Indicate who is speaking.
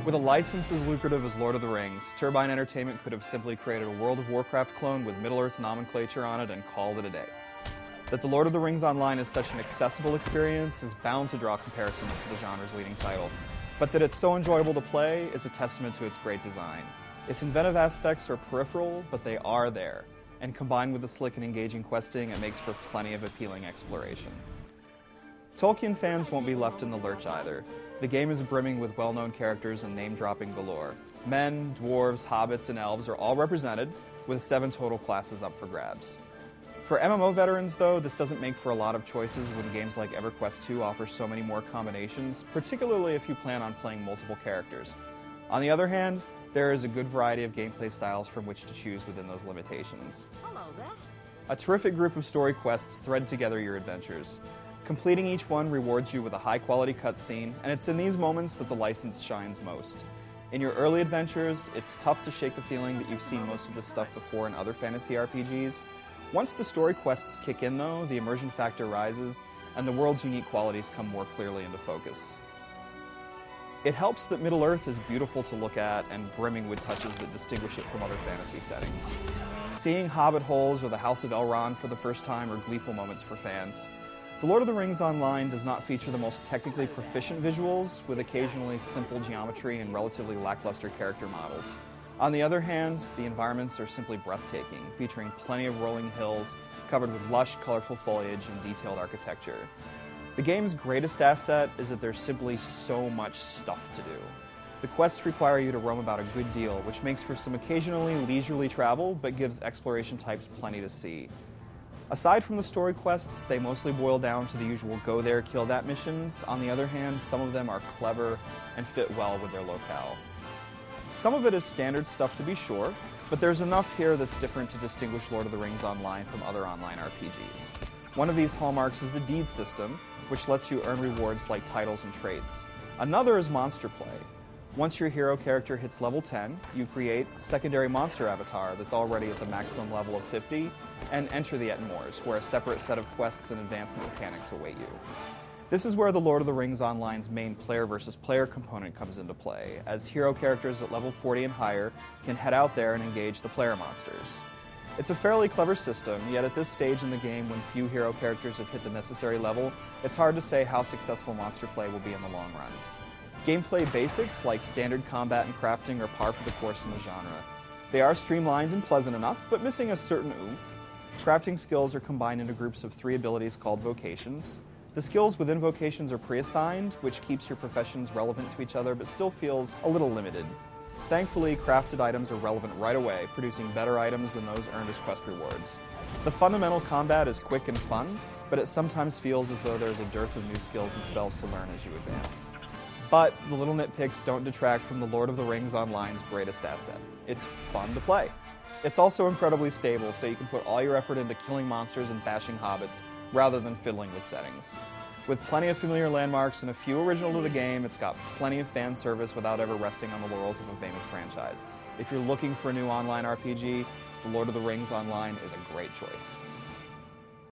Speaker 1: With a license as lucrative as Lord of the Rings, Turbine Entertainment could have simply created a World of Warcraft clone with Middle-earth nomenclature on it and called it a day. That the Lord of the Rings Online is such an accessible experience is bound to draw comparisons to the genre's leading title, but that it's so enjoyable to play is a testament to its great design. Its inventive aspects are peripheral, but they are there, and combined with the slick and engaging questing, it makes for plenty of appealing exploration. Tolkien fans won't be left in the lurch either. The game is brimming with well-known characters and name-dropping galore. Men, dwarves, hobbits, and elves are all represented, with 7 total classes up for grabs. For MMO veterans, though, this doesn't make for a lot of choices when games like EverQuest 2 offer so many more combinations, particularly if you plan on playing multiple characters. On the other hand, there is a good variety of gameplay styles from which to choose within those limitations.
Speaker 2: Hello there.
Speaker 1: A terrific group of story quests thread together your adventures. Completing each one rewards you with a high-quality cutscene, and it's in these moments that the license shines most. In your early adventures, it's tough to shake the feeling that you've seen most of this stuff before in other fantasy RPGs. Once the story quests kick in, though, the immersion factor rises, and the world's unique qualities come more clearly into focus. It helps that Middle-earth is beautiful to look at and brimming with touches that distinguish it from other fantasy settings. Seeing hobbit holes or the House of Elrond for the first time are gleeful moments for fans. The Lord of the Rings Online does not feature the most technically proficient visuals, with occasionally simple geometry and relatively lackluster character models. On the other hand, the environments are simply breathtaking, featuring plenty of rolling hills covered with lush, colorful foliage and detailed architecture. The game's greatest asset is that there's simply so much stuff to do. The quests require you to roam about a good deal, which makes for some occasionally leisurely travel, but gives exploration types plenty to see. Aside from the story quests, they mostly boil down to the usual go there, kill that missions. On the other hand, some of them are clever and fit well with their locale. Some of it is standard stuff to be sure, but there's enough here that's different to distinguish Lord of the Rings Online from other online RPGs. One of these hallmarks is the deed system, which lets you earn rewards like titles and traits. Another is monster play. Once your hero character hits level 10, you create a secondary monster avatar that's already at the maximum level of 50, and enter the Ettenmoors, where a separate set of quests and advancement mechanics await you. This is where the Lord of the Rings Online's main player versus player component comes into play, as hero characters at level 40 and higher can head out there and engage the player monsters. It's a fairly clever system, yet at this stage in the game when few hero characters have hit the necessary level, it's hard to say how successful monster play will be in the long run. Gameplay basics like standard combat and crafting are par for the course in the genre. They are streamlined and pleasant enough, but missing a certain oomph. Crafting skills are combined into groups of 3 abilities called vocations. The skills within vocations are pre-assigned, which keeps your professions relevant to each other, but still feels a little limited. Thankfully, crafted items are relevant right away, producing better items than those earned as quest rewards. The fundamental combat is quick and fun, but it sometimes feels as though there's a dearth of new skills and spells to learn as you advance. But the little nitpicks don't detract from the Lord of the Rings Online's greatest asset. It's fun to play. It's also incredibly stable, so you can put all your effort into killing monsters and bashing hobbits, rather than fiddling with settings. With plenty of familiar landmarks and a few original to the game, it's got plenty of fan service without ever resting on the laurels of a famous franchise. If you're looking for a new online RPG, the Lord of the Rings Online is a great choice.